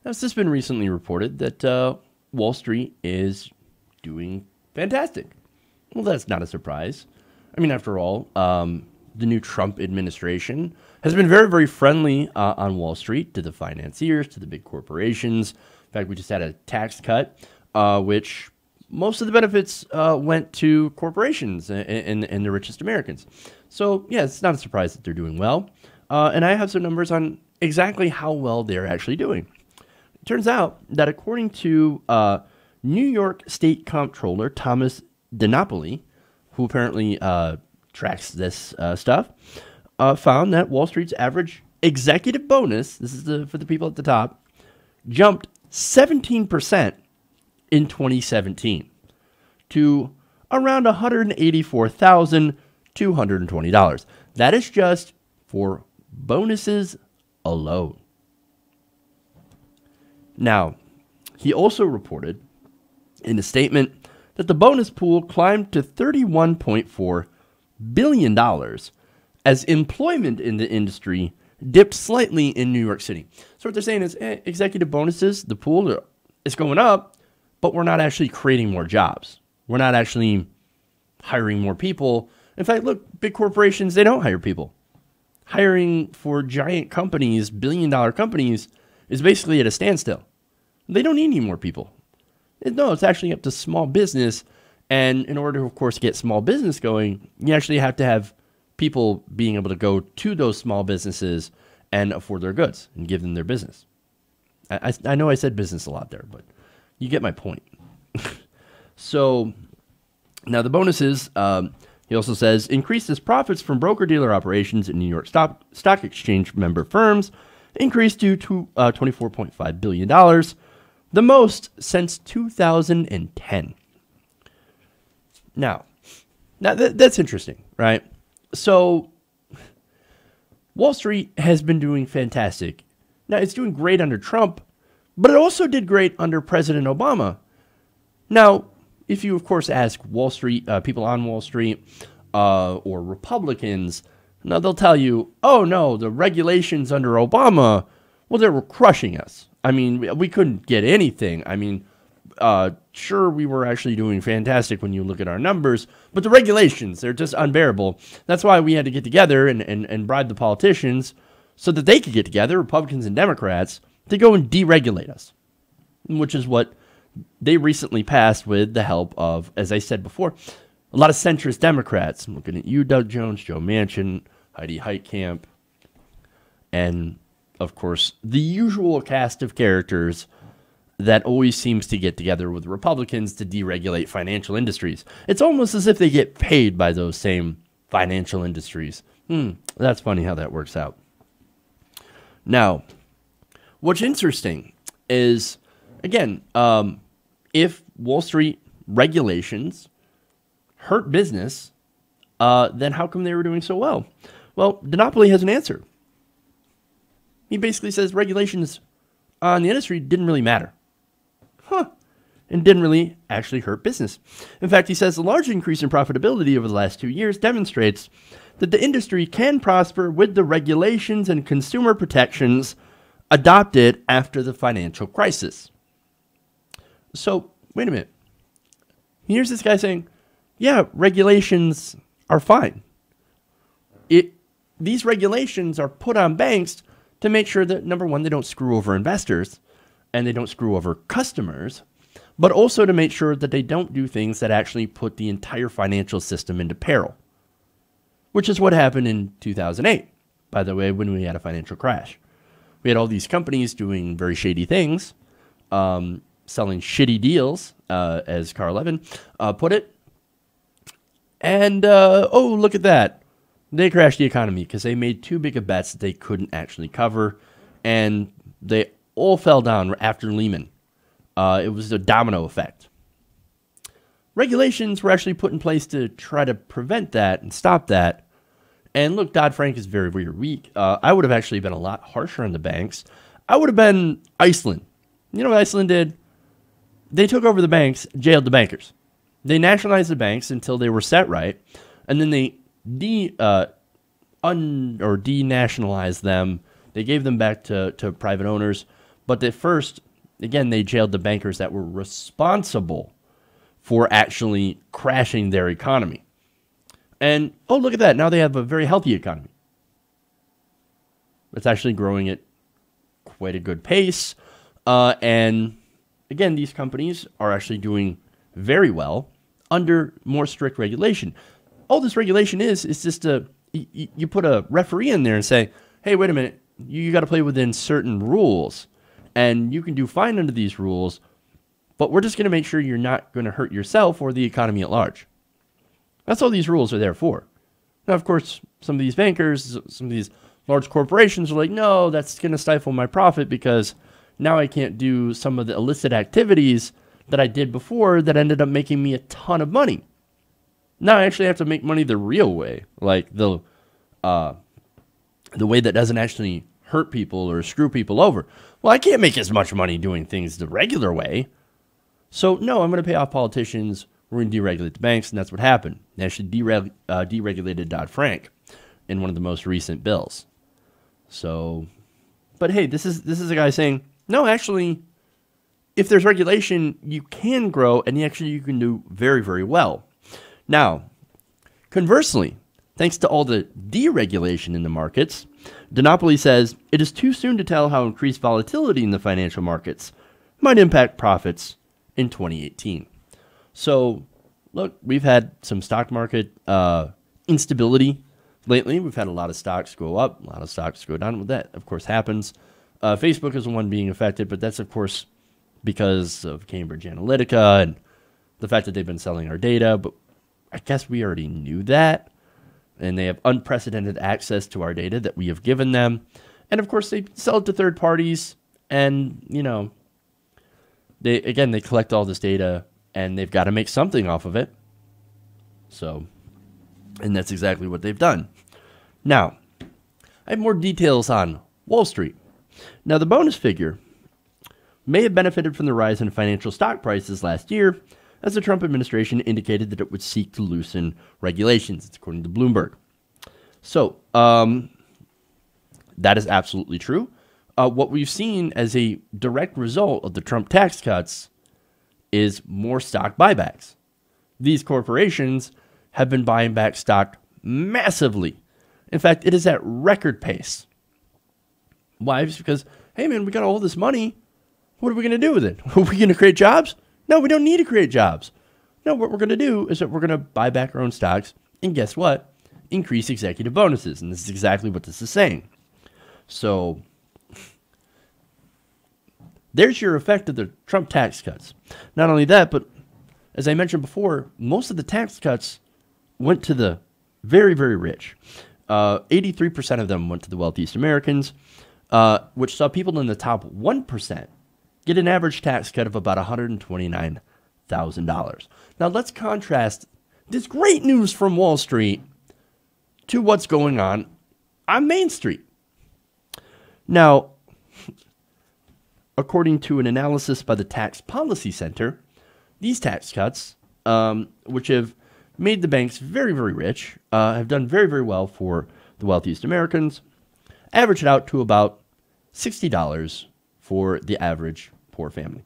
Now, it's just been recently reported that Wall Street is doing fantastic. Well, that's not a surprise. I mean, after all, the new Trump administration has been very, very friendly on Wall Street to the financiers, to the big corporations. In fact, we just had a tax cut, which most of the benefits went to corporations and the richest Americans. So, yeah, it's not a surprise that they're doing well. And I have some numbers on exactly how well they're actually doing. It turns out that according to New York State Comptroller Thomas DiNapoli, who apparently tracks this stuff, found that Wall Street's average executive bonus, this is for the people at the top, jumped 17% in 2017 to around $184,220. That is just for bonuses alone. Now, he also reported in a statement that the bonus pool climbed to $31.4 billion as employment in the industry dipped slightly in New York City. So what they're saying is executive bonuses, the pool is going up, but we're not actually creating more jobs. We're not actually hiring more people. In fact, look, big corporations, they don't hire people. Hiring for giant companies, billion-dollar companies, is basically at a standstill. They don't need any more people. No, it's actually up to small business. And in order to, of course, get small business going, you actually have to have people being able to go to those small businesses and afford their goods and give them their business. I know I said business a lot there, but you get my point. So now the bonuses, he also says, increases profits from broker-dealer operations in New York Stock Exchange member firms increased to $24.5 billion, the most since 2010. Now that's interesting, right? So Wall Street has been doing fantastic. Now, it's doing great under Trump, but it also did great under President Obama. Now, if you, of course, ask Wall Street, people on Wall Street, or Republicans, now they'll tell you, oh, no, the regulations under Obama, well, they were crushing us. I mean, we couldn't get anything. I mean, sure, we were actually doing fantastic when you look at our numbers, but the regulations, they're just unbearable. That's why we had to get together and bribe the politicians so that they could get together, Republicans and Democrats, to go and deregulate us, which is what they recently passed with the help of, as I said before, a lot of centrist Democrats. I'm looking at you, Doug Jones, Joe Manchin, Heidi Heitkamp, and, of course, the usual cast of characters that always seems to get together with Republicans to deregulate financial industries. It's almost as if they get paid by those same financial industries. That's funny how that works out. Now, what's interesting is, again, if Wall Street regulations hurt business, then how come they were doing so well? Well, DiNapoli has an answer. He basically says regulations on the industry didn't really matter. And didn't really actually hurt business. In fact, he says the large increase in profitability over the last 2 years demonstrates that the industry can prosper with the regulations and consumer protections adopted after the financial crisis. So, wait a minute. Here's this guy saying, yeah, regulations are fine. These regulations are put on banks to make sure that, number one, they don't screw over investors and they don't screw over customers, but also to make sure that they don't do things that actually put the entire financial system into peril, which is what happened in 2008, by the way, when we had a financial crash. We had all these companies doing very shady things, selling shitty deals, as Carl Levin put it. And, oh, look at that. They crashed the economy because they made too big of bets that they couldn't actually cover, and they all fell down after Lehman. It was a domino effect. Regulations were actually put in place to try to prevent that and stop that. And look, Dodd-Frank is very, very weak. I would have actually been a lot harsher on the banks. I would have been Iceland. You know what Iceland did? They took over the banks, jailed the bankers. They nationalized the banks until they were set right, and then they denationalized them. They gave them back to private owners. But at first, again, they jailed the bankers that were responsible for actually crashing their economy. And, oh, look at that. Now they have a very healthy economy. It's actually growing at quite a good pace. And, again, these companies are actually doing very well under more strict regulation. All this regulation is just you put a referee in there and say, hey, wait a minute, you got to play within certain rules, and you can do fine under these rules, but we're just going to make sure you're not going to hurt yourself or the economy at large. That's all these rules are there for. Now, of course, some of these bankers, some of these large corporations are like, no, that's going to stifle my profit because now I can't do some of the illicit activities that I did before that ended up making me a ton of money. Now I actually have to make money the real way, like the way that doesn't actually hurt people or screw people over. Well, I can't make as much money doing things the regular way. So, no, I'm going to pay off politicians. We're going to deregulate the banks, and that's what happened. They actually deregulated Dodd-Frank in one of the most recent bills. So, but hey, this is a guy saying, no, actually, if there's regulation, you can grow, and actually you can do very, very well. Now, conversely, thanks to all the deregulation in the markets, DiNapoli says it is too soon to tell how increased volatility in the financial markets might impact profits in 2018. So, look, we've had some stock market instability lately. We've had a lot of stocks go up, a lot of stocks go down. Well, that, of course, happens. Facebook is the one being affected, but that's, of course, because of Cambridge Analytica and the fact that they've been selling our data. But I guess we already knew that. And they have unprecedented access to our data that we have given them. And, of course, they sell it to third parties. And, you know, they collect all this data, and they've got to make something off of it. So, and that's exactly what they've done. Now, I have more details on Wall Street. Now, the bonus figure may have benefited from the rise in financial stock prices last year, as the Trump administration indicated that it would seek to loosen regulations. It's according to Bloomberg. So, that is absolutely true. What we've seen as a direct result of the Trump tax cuts is more stock buybacks. These corporations have been buying back stock massively. In fact, it is at record pace. Why? Just because, hey man, we got all this money. What are we going to do with it? Are we going to create jobs? No, we don't need to create jobs. No, what we're going to do is that we're going to buy back our own stocks, and guess what? Increase executive bonuses. And this is exactly what this is saying. So there's your effect of the Trump tax cuts. Not only that, but as I mentioned before, most of the tax cuts went to the very, very rich. 83% of them went to the wealthiest Americans, which saw people in the top 1% get an average tax cut of about $129,000. Now let's contrast this great news from Wall Street to what's going on Main Street. Now, according to an analysis by the Tax Policy Center, these tax cuts, which have made the banks very, very rich, have done very, very well for the wealthiest Americans, average it out to about $60 for the average poor family,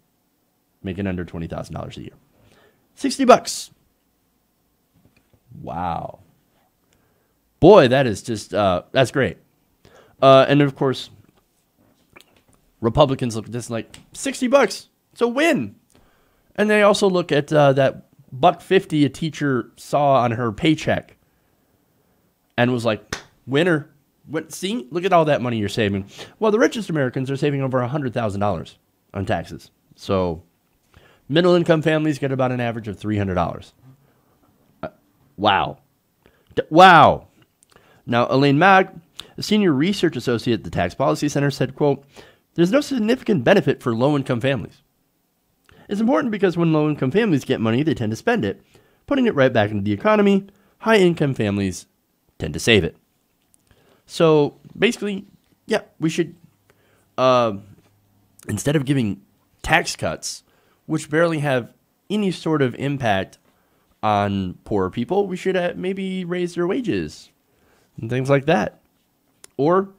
making under $20,000 a year. $60. Wow. Boy, that is just, that's great. And of course, Republicans look at this like $60. It's a win. And they also look at that $1.50 a teacher saw on her paycheck and was like, winner. See, look at all that money you're saving. Well, the richest Americans are saving over $100,000 on taxes. So middle income families get about an average of $300. Wow. Wow. Now, Elaine Mag, a senior research associate at the Tax Policy Center, said, quote, "There's no significant benefit for low-income families. It's important because when low-income families get money, they tend to spend it, putting it right back into the economy. High-income families tend to save it." So basically, yeah, we should, instead of giving tax cuts, which barely have any sort of impact on poorer people, we should maybe raise their wages and things like that. Or,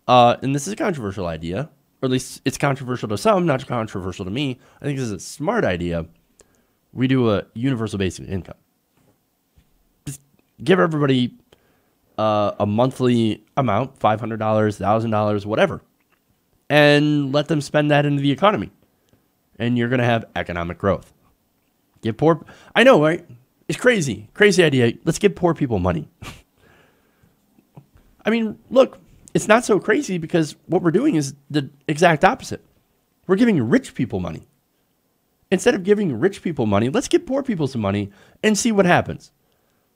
and this is a controversial idea, or at least it's controversial to some, not controversial to me. I think this is a smart idea. We do a universal basic income. Just give everybody a monthly amount, $500, $1,000, whatever, and let them spend that into the economy. And you're going to have economic growth. Give poor, I know, right? It's crazy idea. Let's give poor people money. I mean, look, it's not so crazy because what we're doing is the exact opposite. We're giving rich people money. Instead of giving rich people money, let's give poor people some money and see what happens.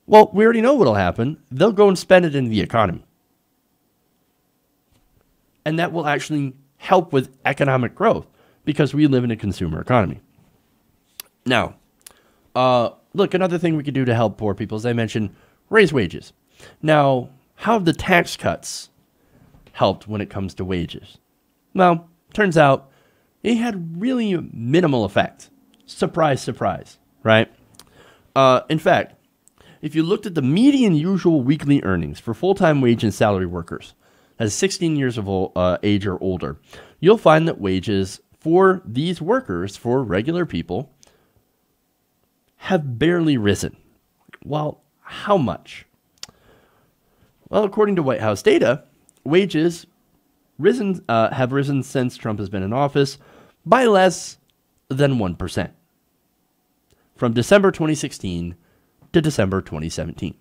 Well, we already know what'll happen. They'll go and spend it in the economy. And that will actually help with economic growth because we live in a consumer economy. Now, look, another thing we could do to help poor people, as I mentioned, raise wages. Now, how have the tax cuts helped when it comes to wages? Well, turns out it had really minimal effect. Surprise, surprise, right? In fact, if you looked at the median usual weekly earnings for full-time wage and salary workers, as 16 years of age or older, you'll find that wages for these workers, for regular people, have barely risen. Well, how much? Well, according to White House data, wages have risen since Trump has been in office by less than 1%. From December 2016 to December 2017.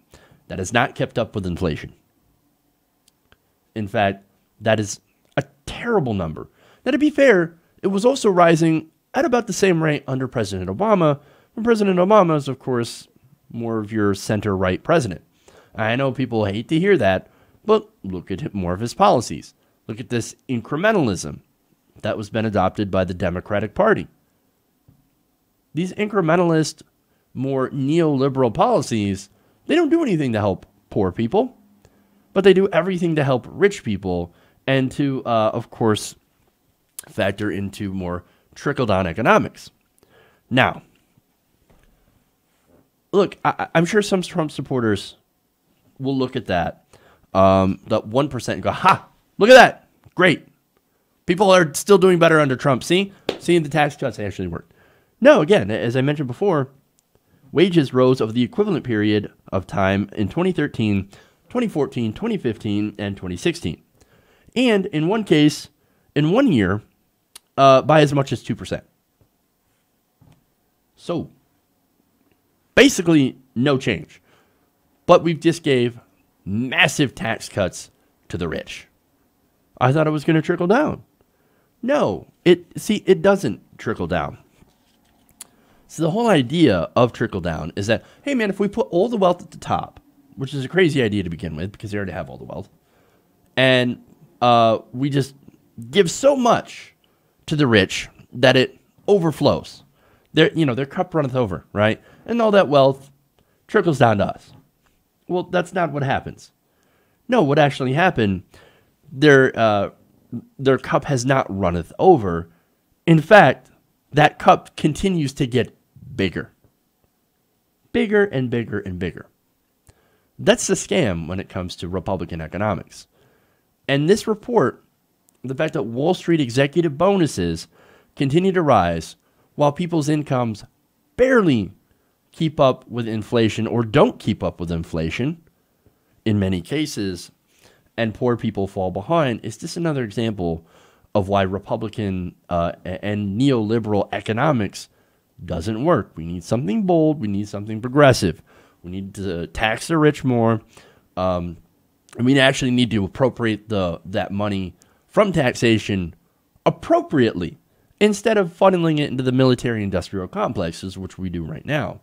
That has not kept up with inflation. In fact, that is a terrible number. Now, to be fair, it was also rising at about the same rate under President Obama, when President Obama is, of course, more of your center-right president. I know people hate to hear that, but look at more of his policies. Look at this incrementalism that was been adopted by the Democratic Party. These incrementalist, more neoliberal policies, they don't do anything to help poor people, but they do everything to help rich people and to, of course, factor into more trickle-down economics. Now, look, I'm sure some Trump supporters will look at that 1% and go, ha, look at that. Great. People are still doing better under Trump. See, the tax cuts actually worked. No, again, as I mentioned before, wages rose over the equivalent period of time in 2013, 2014, 2015, and 2016. And in one case, in 1 year, by as much as 2%. So, basically, no change. But we just gave massive tax cuts to the rich. I thought it was going to trickle down. No, it doesn't trickle down. So the whole idea of trickle down is that, hey man, if we put all the wealth at the top, which is a crazy idea to begin with because they already have all the wealth, and we just give so much to the rich that it overflows. Their cup runneth over, right? And all that wealth trickles down to us. Well, that's not what happens. No, what actually happened, their cup has not runneth over. In fact, that cup continues to get bigger. Bigger and bigger and bigger. That's the scam when it comes to Republican economics. And this report, the fact that Wall Street executive bonuses continue to rise while people's incomes barely keep up with inflation or don't keep up with inflation in many cases, and poor people fall behind, is just another example of why Republican and neoliberal economics doesn't work. We need something bold. We need something progressive. We need to tax the rich more. And we actually need to appropriate that money from taxation appropriately instead of funneling it into the military-industrial complexes, which we do right now.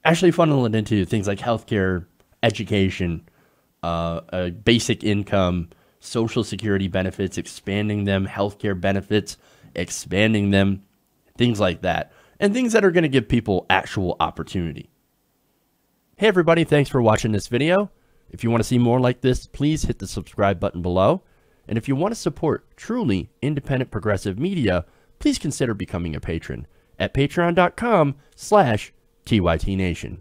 Actually funnel it into things like healthcare, education, basic income, Social Security benefits, expanding them, healthcare benefits, expanding them, things like that, and things that are going to give people actual opportunity. Hey everybody, thanks for watching this video. If you want to see more like this, please hit the subscribe button below. And if you want to support truly independent progressive media, please consider becoming a patron at patreon.com/TYTNation.